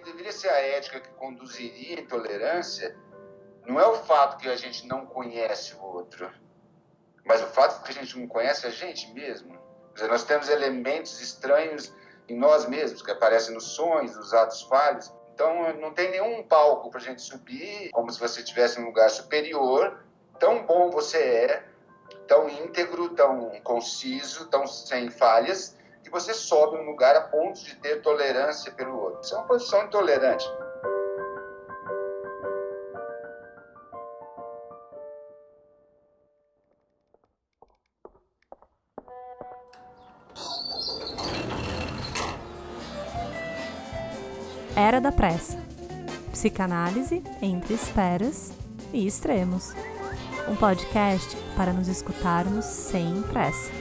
deveria ser a ética que conduziria a intolerância não é o fato que a gente não conhece o outro, mas o fato que a gente não conhece a gente mesmo. Quer dizer, nós temos elementos estranhos em nós mesmos, que aparecem nos sonhos, nos atos falhos. Então, não tem nenhum palco para a gente subir, como se você estivesse em um lugar superior. Tão bom você é, tão íntegro, tão conciso, tão sem falhas, que você sobe um lugar a ponto de ter tolerância pelo outro. Isso é uma posição intolerante. Era da Pressa. Psicanálise entre esperas e extremos. Um podcast para nos escutarmos sem pressa.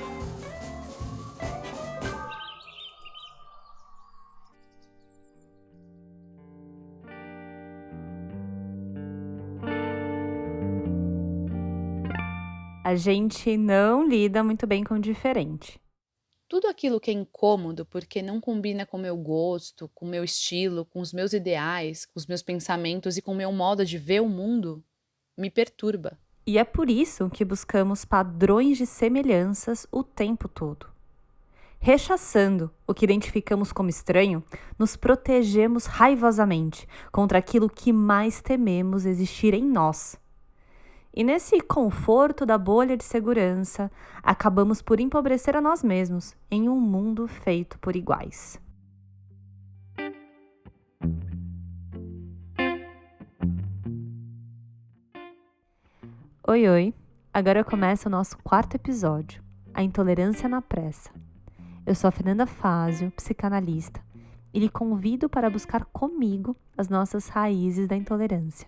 A gente não lida muito bem com o diferente. Tudo aquilo que é incômodo porque não combina com o meu gosto, com o meu estilo, com os meus ideais, com os meus pensamentos e com o meu modo de ver o mundo, me perturba. E é por isso que buscamos padrões de semelhanças o tempo todo. Rechaçando o que identificamos como estranho, nos protegemos raivosamente contra aquilo que mais tememos existir em nós. E nesse conforto da bolha de segurança, acabamos por empobrecer a nós mesmos em um mundo feito por iguais. Oi, oi! Agora começa o nosso 4º episódio, A Intolerância na Pressa. Eu sou a Fernanda Fázio, psicanalista, e lhe convido para buscar comigo as nossas raízes da intolerância.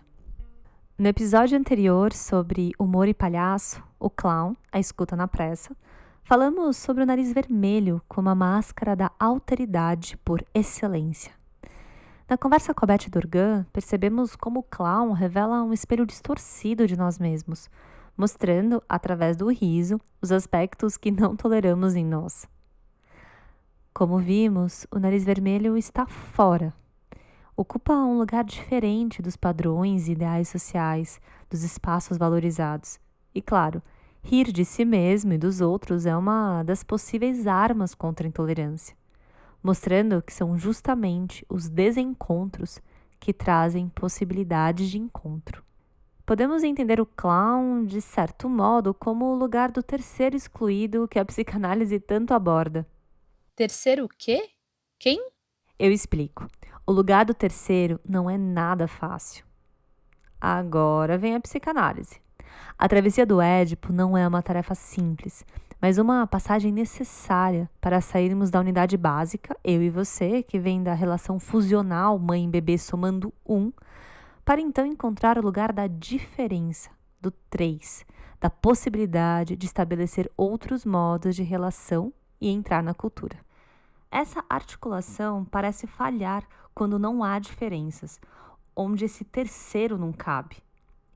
No episódio anterior sobre humor e palhaço, o clown, a escuta na pressa, falamos sobre o nariz vermelho como a máscara da alteridade por excelência. Na conversa com a Beth Dorgan, percebemos como o clown revela um espelho distorcido de nós mesmos, mostrando, através do riso, os aspectos que não toleramos em nós. Como vimos, o nariz vermelho está fora. Ocupa um lugar diferente dos padrões e ideais sociais, dos espaços valorizados. E, claro, rir de si mesmo e dos outros é uma das possíveis armas contra a intolerância, mostrando que são justamente os desencontros que trazem possibilidades de encontro. Podemos entender o clown, de certo modo, como o lugar do terceiro excluído que a psicanálise tanto aborda. Terceiro o quê? Quem? Eu explico. O lugar do terceiro não é nada fácil. Agora vem a psicanálise. A travessia do Édipo não é uma tarefa simples, mas uma passagem necessária para sairmos da unidade básica, eu e você, que vem da relação fusional mãe e bebê somando 1, para então encontrar o lugar da diferença, do 3, da possibilidade de estabelecer outros modos de relação e entrar na cultura. Essa articulação parece falhar quando não há diferenças, onde esse terceiro não cabe.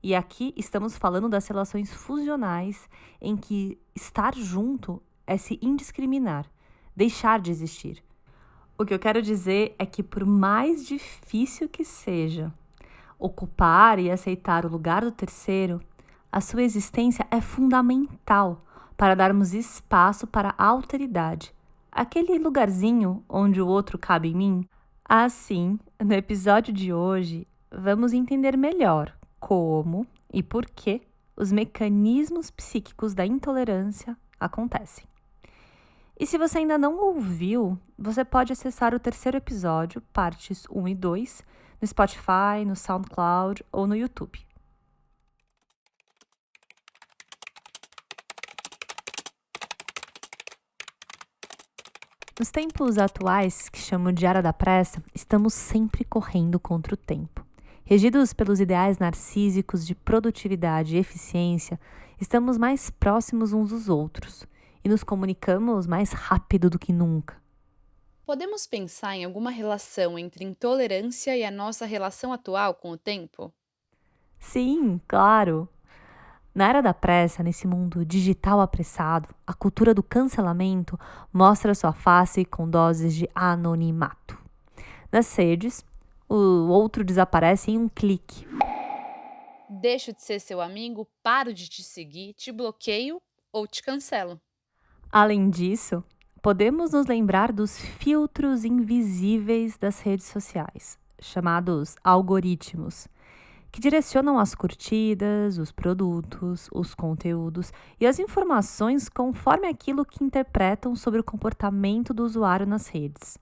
E aqui estamos falando das relações fusionais, em que estar junto é se indiscriminar, deixar de existir. O que eu quero dizer é que, por mais difícil que seja ocupar e aceitar o lugar do terceiro, a sua existência é fundamental para darmos espaço para a alteridade, aquele lugarzinho onde o outro cabe em mim. Assim, no episódio de hoje, vamos entender melhor como e por que os mecanismos psíquicos da intolerância acontecem. E se você ainda não ouviu, você pode acessar o 3º episódio, partes 1 e 2, no Spotify, no SoundCloud ou no YouTube. Nos tempos atuais, que chamo de Era da Pressa, estamos sempre correndo contra o tempo. Regidos pelos ideais narcísicos de produtividade e eficiência, estamos mais próximos uns dos outros e nos comunicamos mais rápido do que nunca. Podemos pensar em alguma relação entre intolerância e a nossa relação atual com o tempo? Sim, claro! Na era da pressa, nesse mundo digital apressado, a cultura do cancelamento mostra sua face com doses de anonimato. Nas redes, o outro desaparece em um clique. Deixo de ser seu amigo, paro de te seguir, te bloqueio ou te cancelo. Além disso, podemos nos lembrar dos filtros invisíveis das redes sociais, chamados algoritmos, que direcionam as curtidas, os produtos, os conteúdos e as informações conforme aquilo que interpretam sobre o comportamento do usuário nas redes.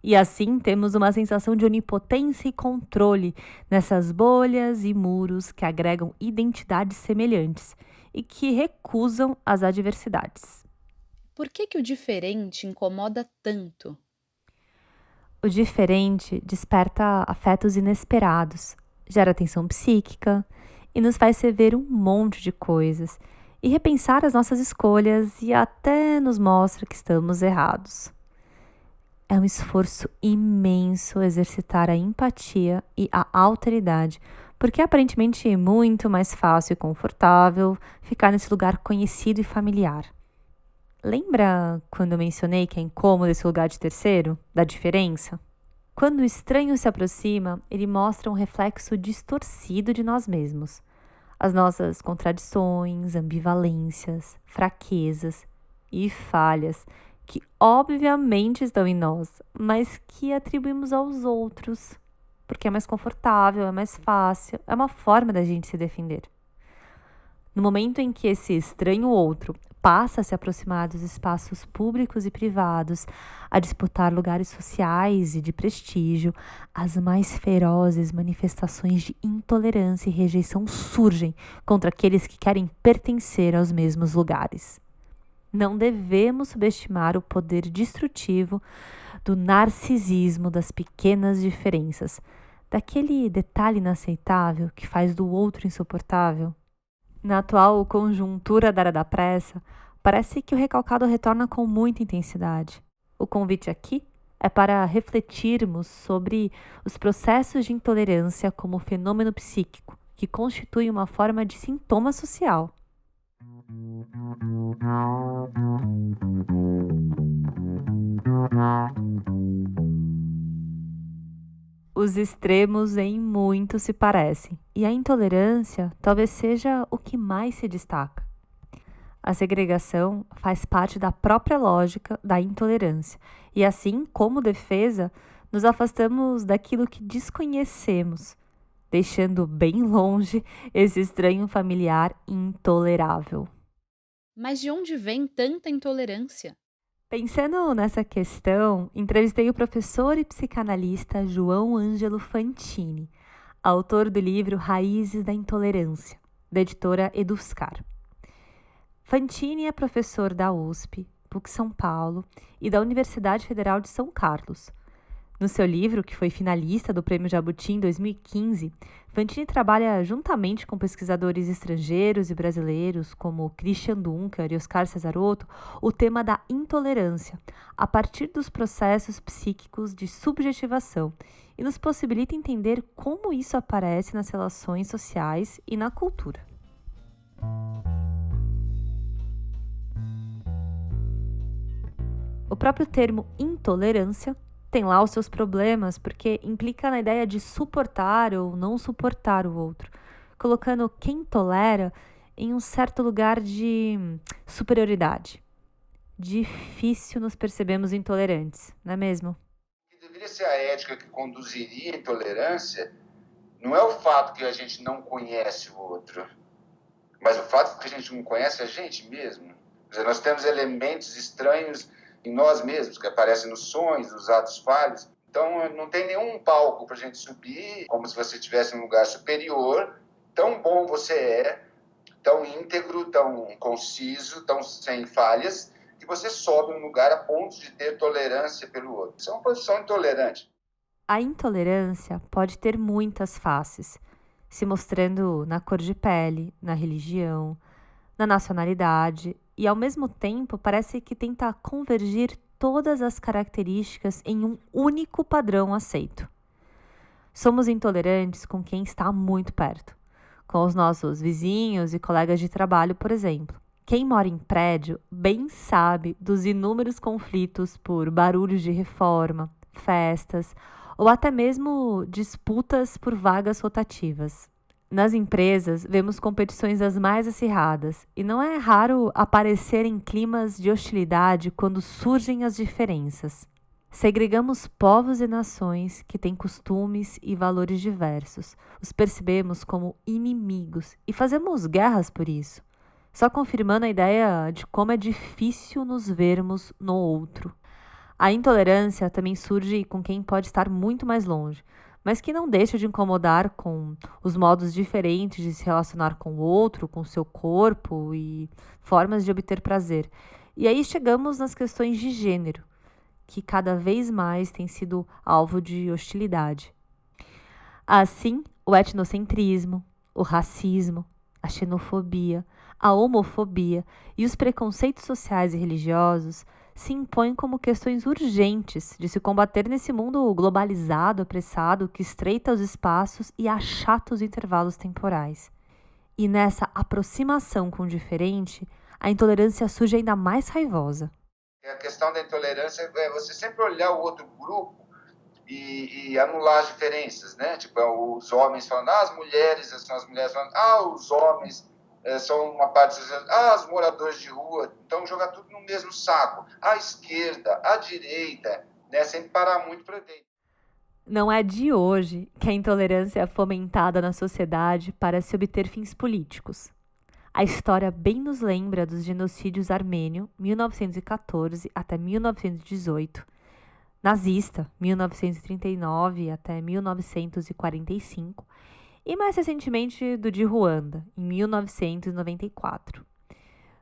E assim temos uma sensação de onipotência e controle nessas bolhas e muros que agregam identidades semelhantes e que recusam as adversidades. Por que o diferente incomoda tanto? O diferente desperta afetos inesperados, gera tensão psíquica e nos faz rever um monte de coisas e repensar as nossas escolhas e até nos mostra que estamos errados. É um esforço imenso exercitar a empatia e a alteridade, porque é aparentemente muito mais fácil e confortável ficar nesse lugar conhecido e familiar. Lembra quando eu mencionei que é incômodo esse lugar de terceiro, da diferença? Quando o estranho se aproxima, ele mostra um reflexo distorcido de nós mesmos. As nossas contradições, ambivalências, fraquezas e falhas, que obviamente estão em nós, mas que atribuímos aos outros, porque é mais confortável, é mais fácil, é uma forma da gente se defender. No momento em que esse estranho outro passa a se aproximar dos espaços públicos e privados, a disputar lugares sociais e de prestígio, as mais ferozes manifestações de intolerância e rejeição surgem contra aqueles que querem pertencer aos mesmos lugares. Não devemos subestimar o poder destrutivo do narcisismo das pequenas diferenças, daquele detalhe inaceitável que faz do outro insuportável. Na atual conjuntura da era da pressa, parece que o recalcado retorna com muita intensidade. O convite aqui é para refletirmos sobre os processos de intolerância como fenômeno psíquico, que constitui uma forma de sintoma social. Os extremos em muito se parecem, e a intolerância talvez seja o que mais se destaca. A segregação faz parte da própria lógica da intolerância, e assim, como defesa, nos afastamos daquilo que desconhecemos, deixando bem longe esse estranho familiar intolerável. Mas de onde vem tanta intolerância? Pensando nessa questão, entrevistei o professor e psicanalista João Ângelo Fantini, autor do livro Raízes da Intolerância, da editora Eduscar. Fantini é professor da USP, PUC São Paulo e da Universidade Federal de São Carlos. No seu livro, que foi finalista do Prêmio Jabuti em 2015, Fantini trabalha juntamente com pesquisadores estrangeiros e brasileiros, como Christian Dunker e Oscar Cesarotto, o tema da intolerância, a partir dos processos psíquicos de subjetivação, e nos possibilita entender como isso aparece nas relações sociais e na cultura. O próprio termo intolerância tem lá os seus problemas, porque implica na ideia de suportar ou não suportar o outro, colocando quem tolera em um certo lugar de superioridade. Difícil nos percebemos intolerantes, não é mesmo? O que deveria ser a ética que conduziria a intolerância não é o fato que a gente não conhece o outro, mas o fato que a gente não conhece a gente mesmo. Quer dizer, nós temos elementos estranhos em nós mesmos, que aparecem nos sonhos, nos atos falhos. Então, não tem nenhum palco para a gente subir, como se você estivesse em um lugar superior. Tão bom você é, tão íntegro, tão conciso, tão sem falhas, que você sobe um lugar a ponto de ter tolerância pelo outro. Isso é uma posição intolerante. A intolerância pode ter muitas faces, se mostrando na cor de pele, na religião, na nacionalidade, e ao mesmo tempo parece que tenta convergir todas as características em um único padrão aceito. Somos intolerantes com quem está muito perto, com os nossos vizinhos e colegas de trabalho, por exemplo. Quem mora em prédio bem sabe dos inúmeros conflitos por barulhos de reforma, festas ou até mesmo disputas por vagas rotativas. Nas empresas, vemos competições das mais acirradas e não é raro aparecer em climas de hostilidade quando surgem as diferenças. Segregamos povos e nações que têm costumes e valores diversos. Os percebemos como inimigos e fazemos guerras por isso, só confirmando a ideia de como é difícil nos vermos no outro. A intolerância também surge com quem pode estar muito mais longe, mas que não deixa de incomodar com os modos diferentes de se relacionar com o outro, com o seu corpo e formas de obter prazer. E aí chegamos nas questões de gênero, que cada vez mais têm sido alvo de hostilidade. Assim, o etnocentrismo, o racismo, a xenofobia, a homofobia e os preconceitos sociais e religiosos se impõem como questões urgentes de se combater nesse mundo globalizado, apressado, que estreita os espaços e achata os intervalos temporais. E nessa aproximação com o diferente, a intolerância surge ainda mais raivosa. A questão da intolerância é você sempre olhar o outro grupo e anular as diferenças, né? Tipo, os homens falando, as mulheres são as mulheres falando, os homens são uma parte, os moradores de rua. Então, jogar tudo no mesmo saco. A esquerda, a direita, né? Sem parar muito para ver. Não é de hoje que a intolerância é fomentada na sociedade para se obter fins políticos. A história bem nos lembra dos genocídios armênio, 1914 até 1918, nazista, 1939 até 1945, e mais recentemente do de Ruanda, em 1994.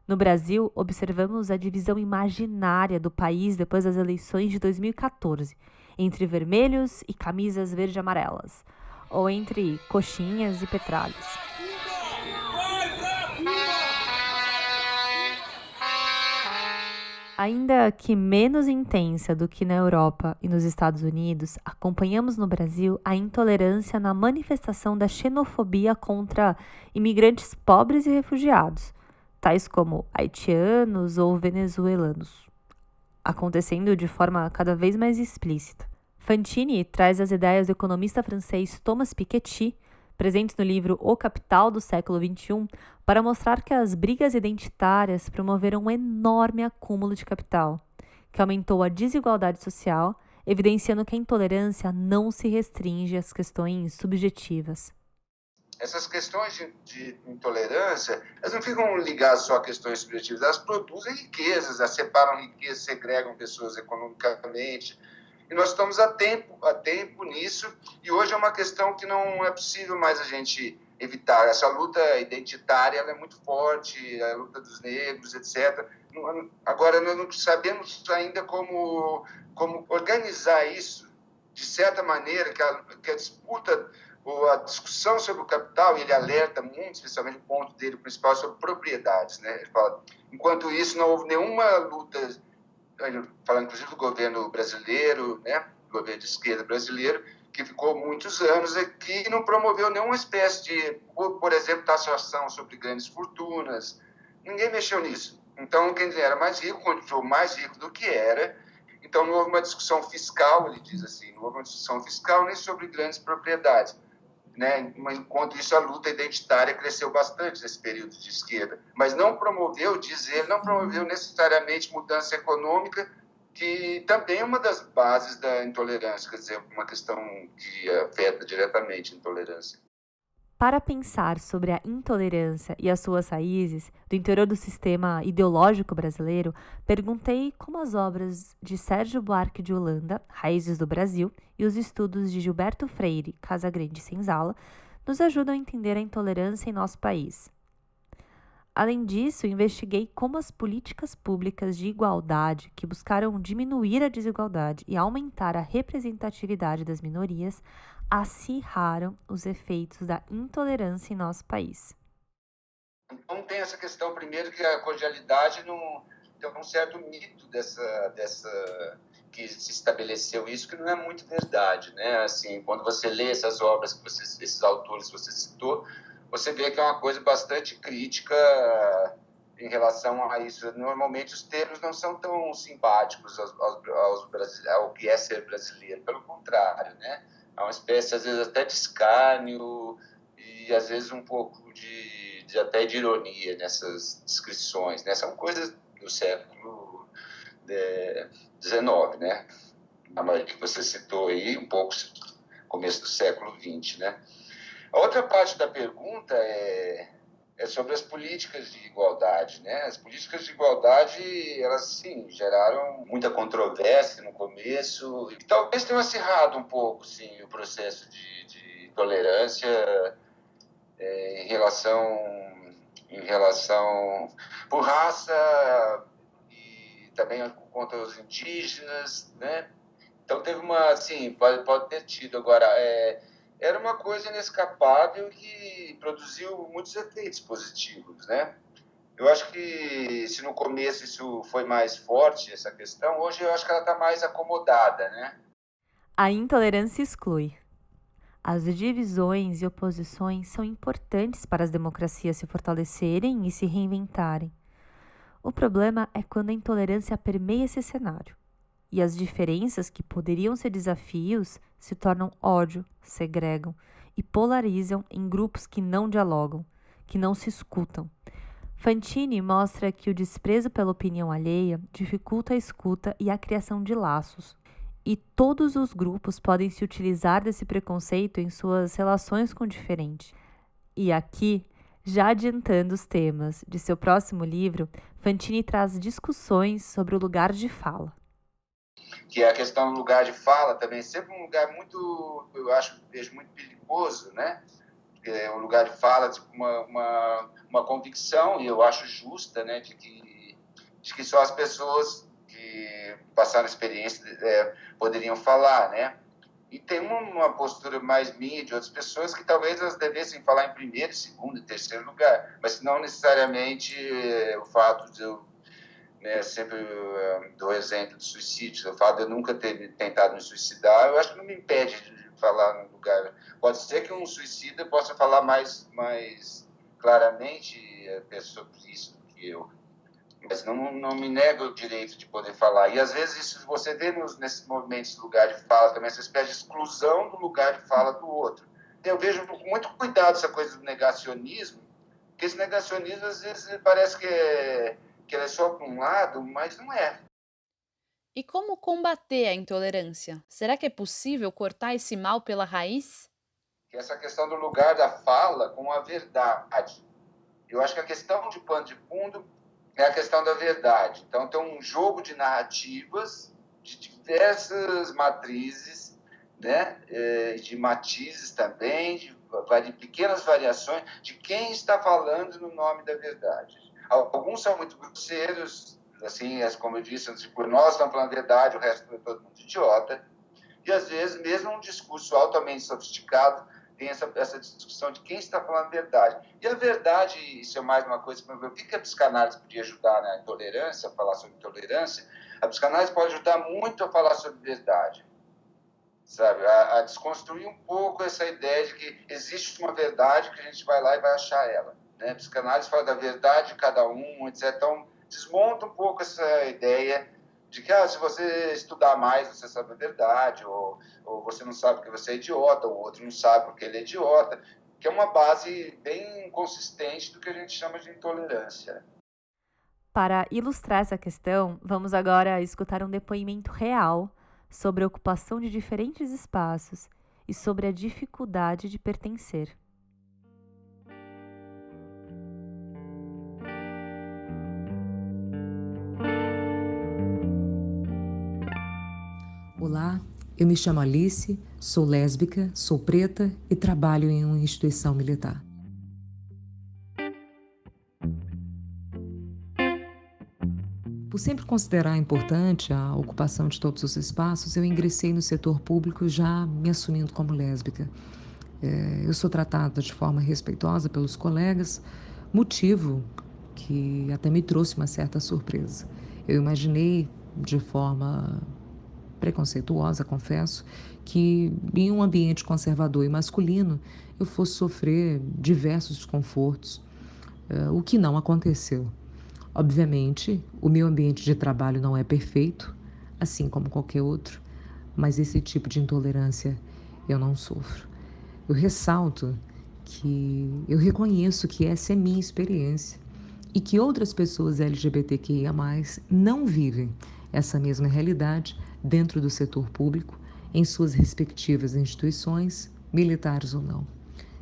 No Brasil, observamos a divisão imaginária do país depois das eleições de 2014, entre vermelhos e camisas verde-amarelas, ou entre coxinhas e petralhas. Ainda que menos intensa do que na Europa e nos Estados Unidos, acompanhamos no Brasil a intolerância na manifestação da xenofobia contra imigrantes pobres e refugiados, tais como haitianos ou venezuelanos, acontecendo de forma cada vez mais explícita. Fantini traz as ideias do economista francês Thomas Piketty, presentes no livro O Capital do século XXI, para mostrar que as brigas identitárias promoveram um enorme acúmulo de capital, que aumentou a desigualdade social, evidenciando que a intolerância não se restringe às questões subjetivas. Essas questões de intolerância, elas não ficam ligadas só a questões subjetivas, elas produzem riquezas, elas separam riquezas, segregam pessoas economicamente. E nós estamos há tempo nisso, e hoje é uma questão que não é possível mais a gente evitar. Essa luta identitária ela é muito forte, a luta dos negros, etc. Agora, nós não sabemos ainda como organizar isso, de certa maneira, que a disputa ou a discussão sobre o capital, ele alerta muito, especialmente o ponto dele principal, sobre propriedades. Né? Ele fala, enquanto isso, não houve nenhuma luta, falando inclusive do governo brasileiro, né, do governo de esquerda brasileiro, que ficou muitos anos aqui e não promoveu nenhuma espécie de, por exemplo, taxação sobre grandes fortunas. Ninguém mexeu nisso. Então, quem era mais rico continuou mais rico do que era. Então, não houve uma discussão fiscal, ele diz assim, não houve uma discussão fiscal nem sobre grandes propriedades. Né? Enquanto isso, a luta identitária cresceu bastante nesse período de esquerda. Mas não promoveu, diz ele, não promoveu necessariamente mudança econômica, que também é uma das bases da intolerância, quer dizer, uma questão que afeta diretamente a intolerância. Para pensar sobre a intolerância e as suas raízes do interior do sistema ideológico brasileiro, perguntei como as obras de Sérgio Buarque de Holanda, Raízes do Brasil, e os estudos de Gilberto Freire, Casagrande Senzala, nos ajudam a entender a intolerância em nosso país. Além disso, investiguei como as políticas públicas de igualdade, que buscaram diminuir a desigualdade e aumentar a representatividade das minorias, acirraram os efeitos da intolerância em nosso país. Então tem essa questão, primeiro, que a cordialidade não tem um certo mito dessa que se estabeleceu isso, que não é muito verdade, né? Assim, quando você lê essas obras, esses autores que você citou, você vê que é uma coisa bastante crítica em relação a isso. Normalmente os termos não são tão simpáticos ao que é ser brasileiro, pelo contrário, né? Há uma espécie, às vezes, até de escárnio e, às vezes, um pouco até de ironia nessas descrições, né? São coisas do século XIX, né? A maioria que você citou aí, um pouco começo do século XX, né? A outra parte da pergunta é sobre as políticas de igualdade, né? As políticas de igualdade, elas, sim, geraram muita controvérsia no começo e talvez tenham acirrado um pouco, sim, o processo de tolerância em relação por raça e também contra os indígenas, né? Então teve assim, pode ter tido. Agora, era uma coisa inescapável que produziu muitos efeitos positivos, né? Eu acho que se no começo isso foi mais forte, essa questão, hoje eu acho que ela está mais acomodada, né? A intolerância exclui. As divisões e oposições são importantes para as democracias se fortalecerem e se reinventarem. O problema é quando a intolerância permeia esse cenário e as diferenças que poderiam ser desafios se tornam ódio, segregam e polarizam em grupos que não dialogam, que não se escutam. Fantini mostra que o desprezo pela opinião alheia dificulta a escuta e a criação de laços. E todos os grupos podem se utilizar desse preconceito em suas relações com o diferente. E aqui, já adiantando os temas de seu próximo livro, Fantini traz discussões sobre o lugar de fala. Que é a questão do lugar de fala também, sempre um lugar muito, vejo muito perigoso, né? É um lugar de fala, tipo uma convicção, e eu acho justa, né, de que só as pessoas que passaram experiência poderiam falar, né? E tem uma postura mais minha de outras pessoas que talvez elas devessem falar em primeiro, segundo e terceiro lugar, mas não necessariamente o fato de eu, né, sempre dou exemplo de suicídio, o fato de eu nunca ter tentado me suicidar, eu acho que não me impede de falar no lugar. Pode ser que um suicida possa falar mais claramente sobre isso do que eu, mas não me nega o direito de poder falar. E às vezes isso você vê nesses movimentos de lugar de fala também, essa espécie de exclusão do lugar de fala do outro. Eu vejo com muito cuidado essa coisa do negacionismo, porque esse negacionismo às vezes parece que ela é só para um lado, mas não é. E como combater a intolerância? Será que é possível cortar esse mal pela raiz? Que essa questão do lugar da fala com a verdade. Eu acho que a questão de pano de fundo é a questão da verdade. Então, tem um jogo de narrativas de diversas matrizes, né? De matizes também, de pequenas variações de quem está falando no nome da verdade. Alguns são muito grosseiros, assim, como eu disse, tipo, nós estamos falando a verdade, o resto é todo mundo idiota. E, às vezes, mesmo um discurso altamente sofisticado, tem essa discussão de quem está falando a verdade. E a verdade, isso é mais uma coisa, o que a psicanálise podia ajudar na intolerância, a falar sobre intolerância? A psicanálise pode ajudar muito a falar sobre verdade, sabe? A desconstruir um pouco essa ideia de que existe uma verdade que a gente vai lá e vai achar ela, né? A psicanálise fala da verdade de cada um, etc. Então, desmonta um pouco essa ideia de que se você estudar mais, você sabe a verdade, ou você não sabe porque você é idiota, ou o outro não sabe porque ele é idiota, que é uma base bem consistente do que a gente chama de intolerância. Para ilustrar essa questão, vamos agora escutar um depoimento real sobre a ocupação de diferentes espaços e sobre a dificuldade de pertencer. Olá, eu me chamo Alice, sou lésbica, sou preta e trabalho em uma instituição militar. Por sempre considerar importante a ocupação de todos os espaços, eu ingressei no setor público já me assumindo como lésbica. Eu sou tratada de forma respeitosa pelos colegas, motivo que até me trouxe uma certa surpresa. Eu imaginei de forma preconceituosa, confesso, que em um ambiente conservador e masculino eu fosse sofrer diversos desconfortos, o que não aconteceu. Obviamente, o meu ambiente de trabalho não é perfeito, assim como qualquer outro, mas esse tipo de intolerância eu não sofro. Eu ressalto que eu reconheço que essa é minha experiência e que outras pessoas LGBTQIA+, não vivem essa mesma realidade dentro do setor público, em suas respectivas instituições, militares ou não.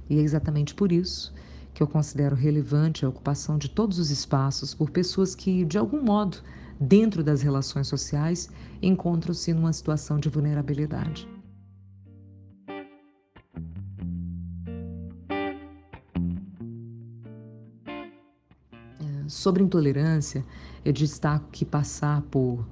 E é exatamente por isso que eu considero relevante a ocupação de todos os espaços por pessoas que, de algum modo, dentro das relações sociais, encontram-se numa situação de vulnerabilidade. Sobre intolerância, eu destaco que passar por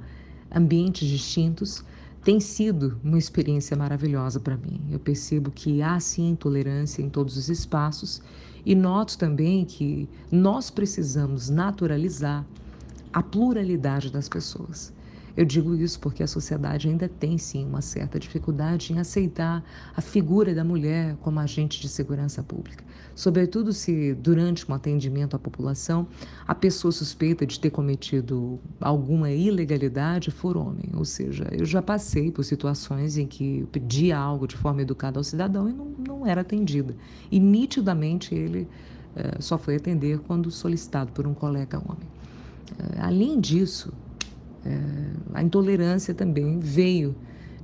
ambientes distintos tem sido uma experiência maravilhosa para mim. Eu percebo que há sim intolerância em todos os espaços e noto também que nós precisamos naturalizar a pluralidade das pessoas. Eu digo isso porque a sociedade ainda tem sim uma certa dificuldade em aceitar a figura da mulher como agente de segurança pública, sobretudo se durante um atendimento à população a pessoa suspeita de ter cometido alguma ilegalidade for homem. Ou seja, eu já passei por situações em que eu pedia algo de forma educada ao cidadão e não era atendida. E nitidamente ele só foi atender quando solicitado por um colega homem. Além disso, a intolerância também veio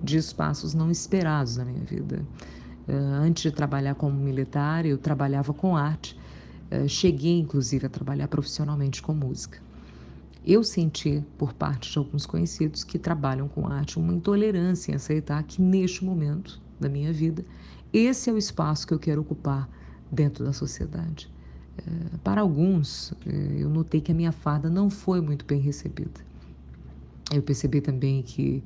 de espaços não esperados na minha vida. Antes de trabalhar como militar, eu trabalhava com arte. Cheguei, inclusive, a trabalhar profissionalmente com música. Eu senti, por parte de alguns conhecidos que trabalham com arte, uma intolerância em aceitar que, neste momento da minha vida, esse é o espaço que eu quero ocupar dentro da sociedade. Para alguns, eu notei que a minha farda não foi muito bem recebida. Eu percebi também que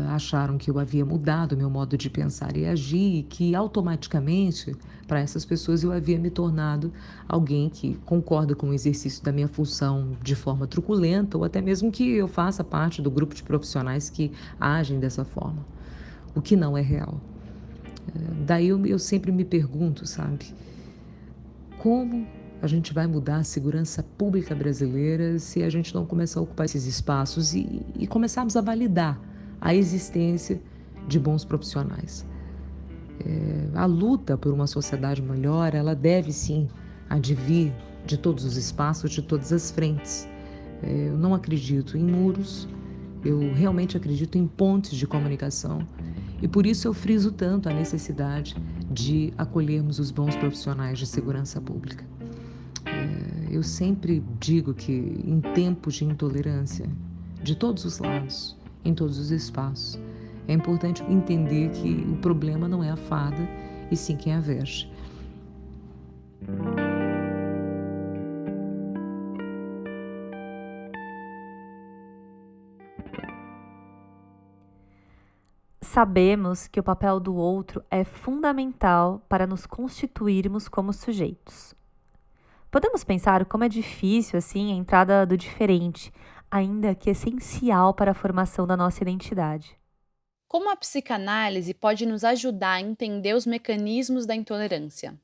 acharam que eu havia mudado meu modo de pensar e agir e que automaticamente, para essas pessoas, eu havia me tornado alguém que concorda com o exercício da minha função de forma truculenta ou até mesmo que eu faça parte do grupo de profissionais que agem dessa forma, o que não é real. Daí eu sempre me pergunto, sabe, como a gente vai mudar a segurança pública brasileira se a gente não começar a ocupar esses espaços e começarmos a validar a existência de bons profissionais? A luta por uma sociedade melhor, ela deve sim advir de todos os espaços, de todas as frentes. Eu não acredito em muros, eu realmente acredito em pontes de comunicação e por isso eu friso tanto a necessidade de acolhermos os bons profissionais de segurança pública. Eu sempre digo que em tempos de intolerância, de todos os lados, em todos os espaços, é importante entender que o problema não é a fada, e sim quem a veste. Sabemos que o papel do outro é fundamental para nos constituirmos como sujeitos. Podemos pensar como é difícil, assim, a entrada do diferente, ainda que essencial para a formação da nossa identidade. Como a psicanálise pode nos ajudar a entender os mecanismos da intolerância?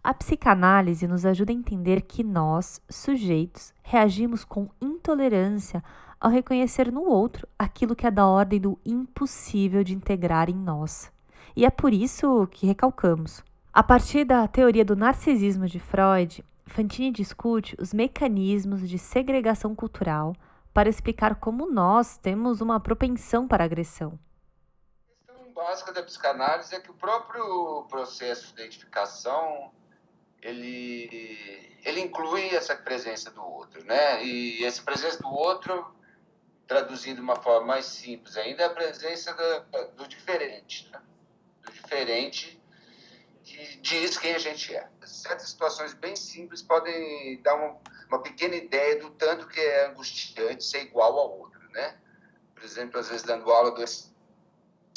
A psicanálise nos ajuda a entender que nós, sujeitos, reagimos com intolerância ao reconhecer no outro aquilo que é da ordem do impossível de integrar em nós. E é por isso que recalcamos. A partir da teoria do narcisismo de Freud, Fantini discute os mecanismos de segregação cultural para explicar como nós temos uma propensão para a agressão. A questão básica da psicanálise é que o próprio processo de identificação ele inclui essa presença do outro, né? E essa presença do outro, traduzindo de uma forma mais simples ainda, é a presença do diferente, né? Do diferente que diz quem a gente é. Certas situações bem simples podem dar uma pequena ideia do tanto que é angustiante ser igual ao outro, né? Por exemplo, às vezes dando aula desse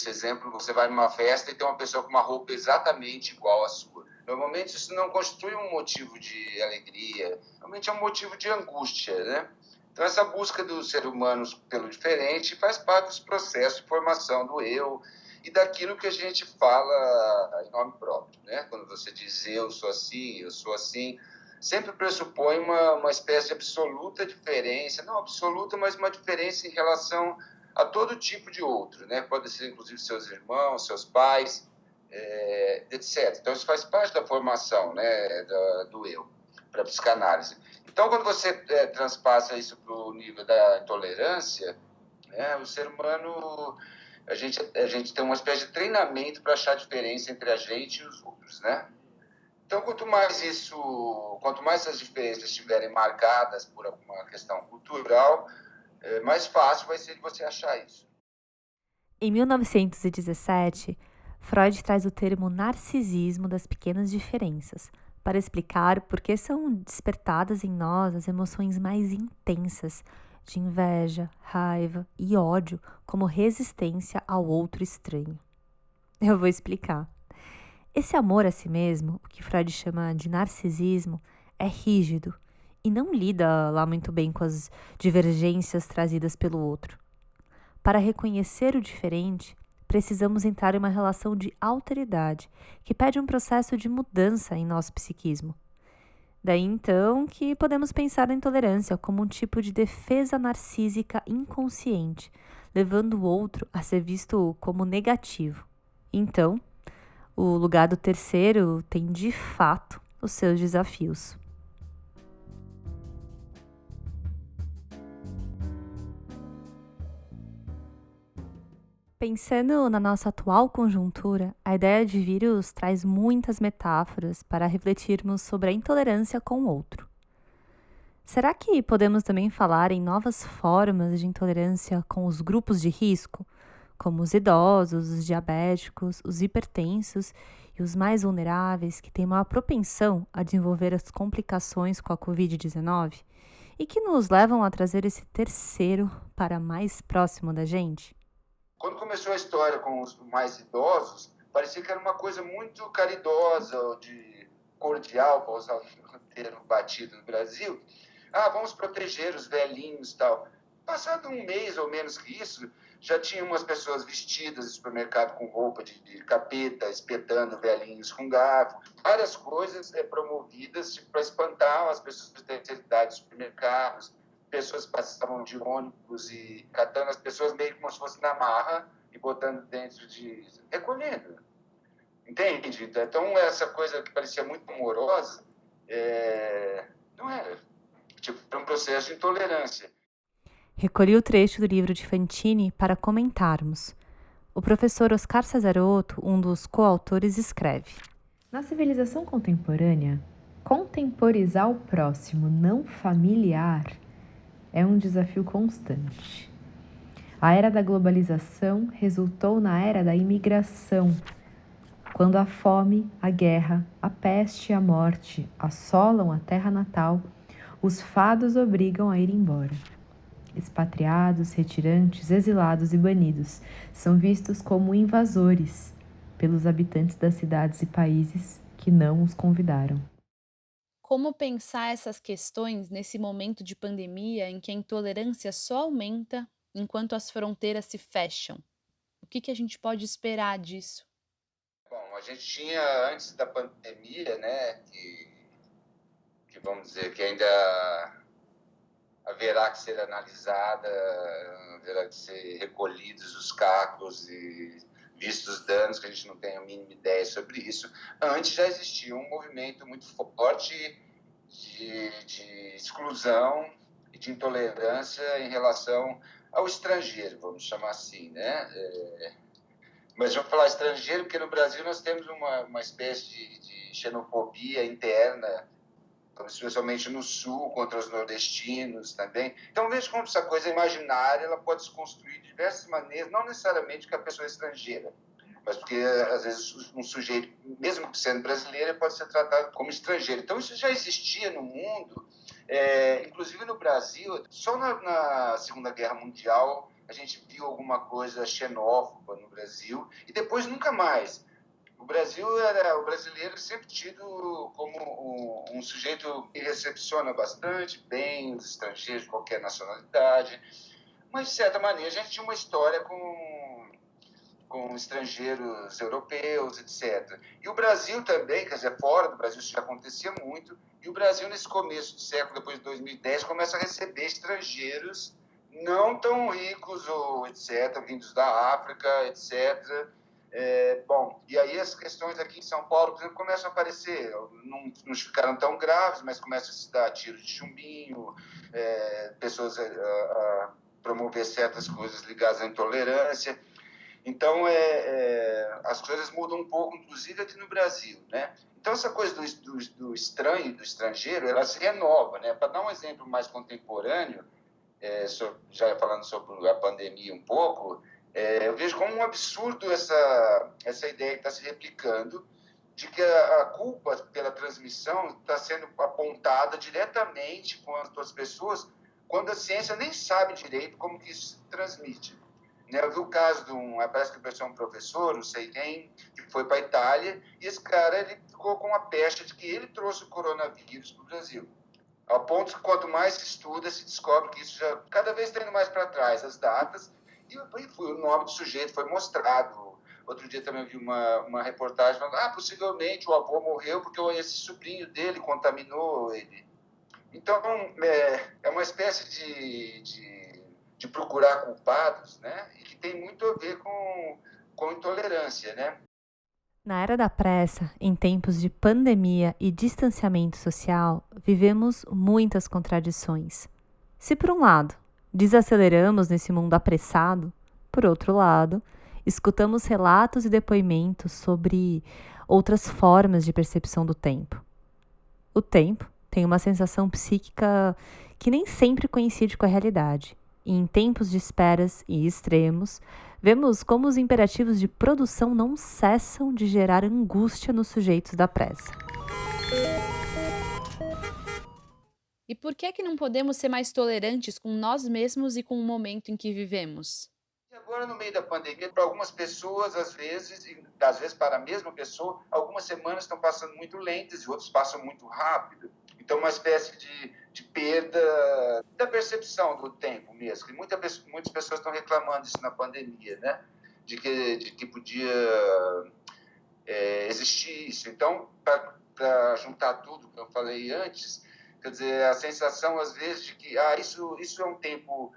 exemplo, você vai numa festa e tem uma pessoa com uma roupa exatamente igual à sua. Normalmente isso não constitui um motivo de alegria, normalmente é um motivo de angústia, né? Então essa busca do ser humano pelo diferente faz parte dos processos de formação do eu e daquilo que a gente fala em nome próprio, né? Quando você diz eu sou assim, sempre pressupõe uma espécie de absoluta diferença, não absoluta, mas uma diferença em relação a todo tipo de outro, né? Pode ser inclusive seus irmãos, seus pais, etc. Então isso faz parte da formação, né, do eu, para a psicanálise. Então quando você transpassa isso para o nível da intolerância, né, o ser humano, a gente tem uma espécie de treinamento para achar a diferença entre a gente e os outros, né? Então, quanto mais essas diferenças estiverem marcadas por alguma questão cultural, mais fácil vai ser de você achar isso. Em 1917, Freud traz o termo narcisismo das pequenas diferenças para explicar por que são despertadas em nós as emoções mais intensas de inveja, raiva e ódio como resistência ao outro estranho. Eu vou explicar. Esse amor a si mesmo, o que Freud chama de narcisismo, é rígido e não lida lá muito bem com as divergências trazidas pelo outro. Para reconhecer o diferente, precisamos entrar em uma relação de alteridade, que pede um processo de mudança em nosso psiquismo. Daí então que podemos pensar na intolerância como um tipo de defesa narcísica inconsciente, levando o outro a ser visto como negativo. Então, o lugar do terceiro tem, de fato, os seus desafios. Pensando na nossa atual conjuntura, a ideia de vírus traz muitas metáforas para refletirmos sobre a intolerância com o outro. Será que podemos também falar em novas formas de intolerância com os grupos de risco, como os idosos, os diabéticos, os hipertensos e os mais vulneráveis que têm maior propensão a desenvolver as complicações com a Covid-19 e que nos levam a trazer esse terceiro para mais próximo da gente? Quando começou a história com os mais idosos, parecia que era uma coisa muito caridosa, de cordial, para usar o termo batido no Brasil. Vamos proteger os velhinhos e tal. Passado um mês ou menos que isso, já tinha umas pessoas vestidas no supermercado com roupa de capeta, espetando velhinhos com garfo. Várias coisas promovidas para espantar as pessoas da terceira idade dos supermercados. Pessoas passavam de ônibus e catando as pessoas meio como se fosse na marra e botando dentro de... recolhendo. Entende? Então, essa coisa que parecia muito amorosa, não era. Tipo, era um processo de intolerância. Recolhi o trecho do livro de Fantini para comentarmos. O professor Oscar Cesarotto, um dos coautores, escreve: Na civilização contemporânea, contemporizar o próximo não familiar é um desafio constante. A era da globalização resultou na era da imigração, quando a fome, a guerra, a peste e a morte assolam a terra natal, os fados obrigam a ir embora. Expatriados, retirantes, exilados e banidos são vistos como invasores pelos habitantes das cidades e países que não os convidaram. Como pensar essas questões nesse momento de pandemia em que a intolerância só aumenta enquanto as fronteiras se fecham? O que a gente pode esperar disso? Bom, a gente tinha antes da pandemia, né, que vamos dizer que ainda haverá que ser analisada, haverá que ser recolhidos os cacos e vistos os danos, que a gente não tem a mínima ideia sobre isso. Antes já existia um movimento muito forte de exclusão e de intolerância em relação ao estrangeiro, vamos chamar assim, né? Mas vamos falar estrangeiro porque no Brasil nós temos uma espécie de xenofobia interna, especialmente no Sul, contra os nordestinos também. Então, veja como essa coisa imaginária ela pode se construir de diversas maneiras, não necessariamente que a pessoa é estrangeira, mas porque, às vezes, um sujeito, mesmo sendo brasileiro, pode ser tratado como estrangeiro. Então, isso já existia no mundo, inclusive no Brasil. Só na Segunda Guerra Mundial a gente viu alguma coisa xenófoba no Brasil, e depois nunca mais. O brasileiro sempre tido como um sujeito que recepciona bastante bem os estrangeiros de qualquer nacionalidade, mas de certa maneira a gente tinha uma história com estrangeiros europeus, etc. E o Brasil também, quer dizer, fora do Brasil isso já acontecia muito, e o Brasil, nesse começo do século, depois de 2010, começa a receber estrangeiros não tão ricos, ou etc., vindos da África, etc., bom, e aí as questões aqui em São Paulo, por exemplo, começam a aparecer, não ficaram tão graves, mas começam a se dar tiros de chumbinho, pessoas a promover certas coisas ligadas à intolerância. Então, as coisas mudam um pouco, inclusive aqui no Brasil, né? Então, essa coisa do estranho, do estrangeiro, ela se renova, né? Para dar um exemplo mais contemporâneo, já falando sobre a pandemia um pouco, eu vejo como um absurdo essa ideia que está se replicando de que a culpa pela transmissão está sendo apontada diretamente quanto às pessoas, quando a ciência nem sabe direito como que isso se transmite. Eu vi o caso parece que é um professor, não sei quem, que foi para a Itália, e esse cara ele ficou com a peste de que ele trouxe o coronavírus para o Brasil. Ao ponto que quanto mais se estuda, se descobre que isso já cada vez está indo mais para trás, as datas, e o nome do sujeito foi mostrado. Outro dia também eu vi uma reportagem falando, possivelmente o avô morreu porque esse sobrinho dele contaminou ele. Então, é uma espécie de procurar culpados, né? E que tem muito a ver com intolerância, né? Na era da pressa, em tempos de pandemia e distanciamento social, vivemos muitas contradições. Se por um lado, desaceleramos nesse mundo apressado, por outro lado, escutamos relatos e depoimentos sobre outras formas de percepção do tempo. O tempo tem uma sensação psíquica que nem sempre coincide com a realidade. E em tempos de esperas e extremos, vemos como os imperativos de produção não cessam de gerar angústia nos sujeitos da pressa. E por que não podemos ser mais tolerantes com nós mesmos e com o momento em que vivemos? E agora, no meio da pandemia, para algumas pessoas, às vezes para a mesma pessoa, algumas semanas estão passando muito lentas e outras passam muito rápido. Então, uma espécie de perda da percepção do tempo mesmo. E muitas pessoas estão reclamando disso na pandemia, né? De que podia existir isso. Então, para juntar tudo que eu falei antes, quer dizer, a sensação, às vezes, de que isso é um tempo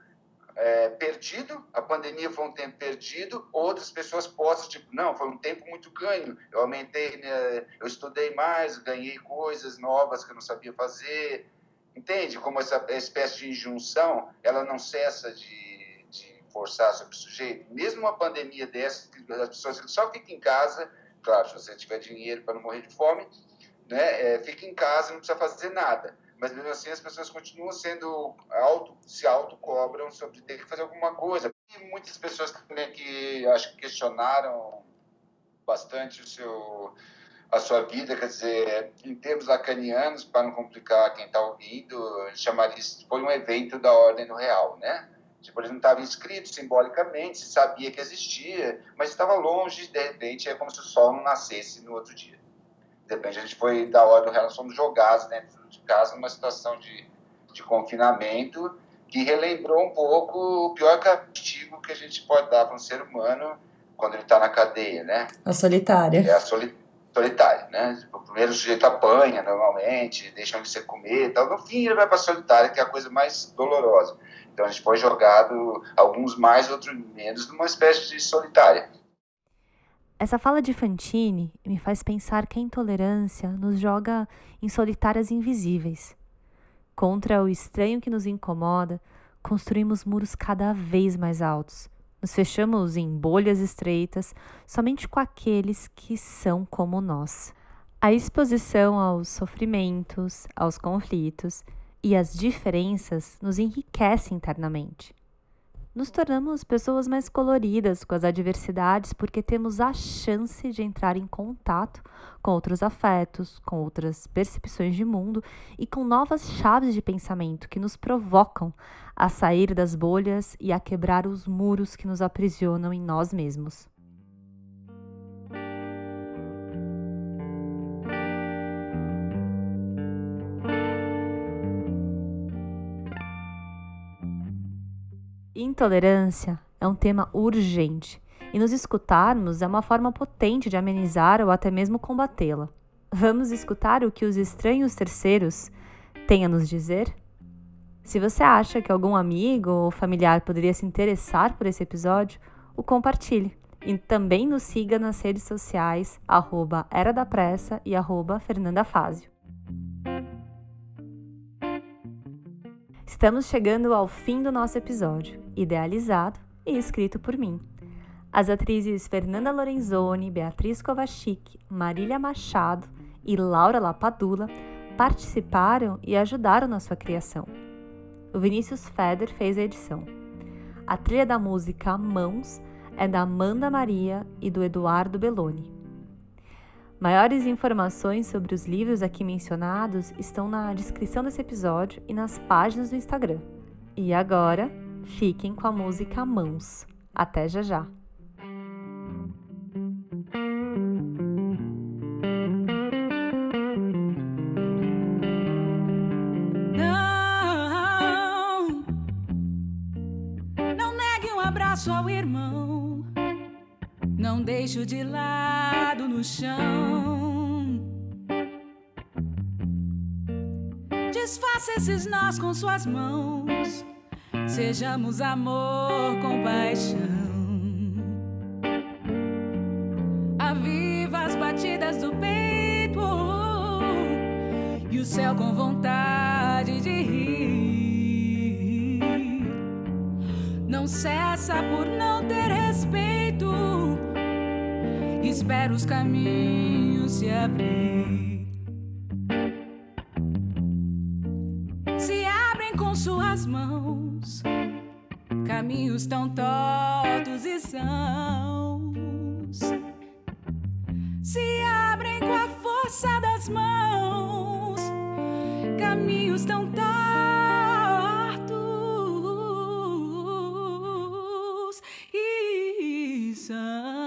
perdido, a pandemia foi um tempo perdido, outras pessoas possam, não, foi um tempo muito ganho, eu aumentei, né, eu estudei mais, ganhei coisas novas que eu não sabia fazer, entende? Como essa espécie de injunção, ela não cessa de forçar sobre o sujeito, mesmo uma pandemia dessa, as pessoas só ficam em casa, claro, se você tiver dinheiro para não morrer de fome, né, fica em casa, não precisa fazer nada. Mas mesmo assim as pessoas continuam se autocobram sobre ter que fazer alguma coisa. E muitas pessoas também que acho que questionaram bastante a sua vida, quer dizer, em termos lacanianos, para não complicar quem está ouvindo, chamaria isso, foi um evento da ordem do real, né? Tipo, eles não estavam inscritos simbolicamente, se sabia que existia, mas estava longe, de repente, é como se o sol não nascesse no outro dia. De repente, a gente foi da ordem do real, nós fomos jogados dentro de casa numa situação de confinamento que relembrou um pouco o pior castigo que a gente pode dar para um ser humano quando ele está na cadeia, né? A solitária. É a solitária, né? O primeiro sujeito apanha normalmente, deixam ele se comer e tal. No fim, ele vai para a solitária, que é a coisa mais dolorosa. Então, a gente foi jogado, alguns mais, outros menos, numa espécie de solitária. Essa fala de Fantini me faz pensar que a intolerância nos joga em solitárias invisíveis. Contra o estranho que nos incomoda, construímos muros cada vez mais altos. Nos fechamos em bolhas estreitas somente com aqueles que são como nós. A exposição aos sofrimentos, aos conflitos e às diferenças nos enriquece internamente. Nos tornamos pessoas mais coloridas com as adversidades porque temos a chance de entrar em contato com outros afetos, com outras percepções de mundo e com novas chaves de pensamento que nos provocam a sair das bolhas e a quebrar os muros que nos aprisionam em nós mesmos. Intolerância é um tema urgente E nos escutarmos é uma forma potente de amenizar ou até mesmo combatê-la. Vamos escutar o que os estranhos terceiros têm a nos dizer? Se você acha que algum amigo ou familiar poderia se interessar por esse episódio, o compartilhe. E também nos siga nas redes sociais, @eradapressa e @fernandafazio. Estamos chegando ao fim do nosso episódio, idealizado e escrito por mim. As atrizes Fernanda Lorenzoni, Beatriz Kovacic, Marília Machado e Laura Lapadula participaram e ajudaram na sua criação. O Vinícius Feder fez a edição. A trilha da música Mãos é da Amanda Maria e do Eduardo Belloni. Maiores informações sobre os livros aqui mencionados estão na descrição desse episódio e nas páginas do Instagram. E agora, fiquem com a música Mãos. Até já já! Não negue um abraço ao irmão. Não deixe-o de lado no chão. Desfaça esses nós com suas mãos. Sejamos amor com paixão. Aviva as batidas do peito e o céu com vontade de rir. Não cessa por não ter respeito. Espera os caminhos se abrir. Se abrem com suas mãos, caminhos tão tortos e sãos. Se abrem com a força das mãos, caminhos tão tortos e sãos.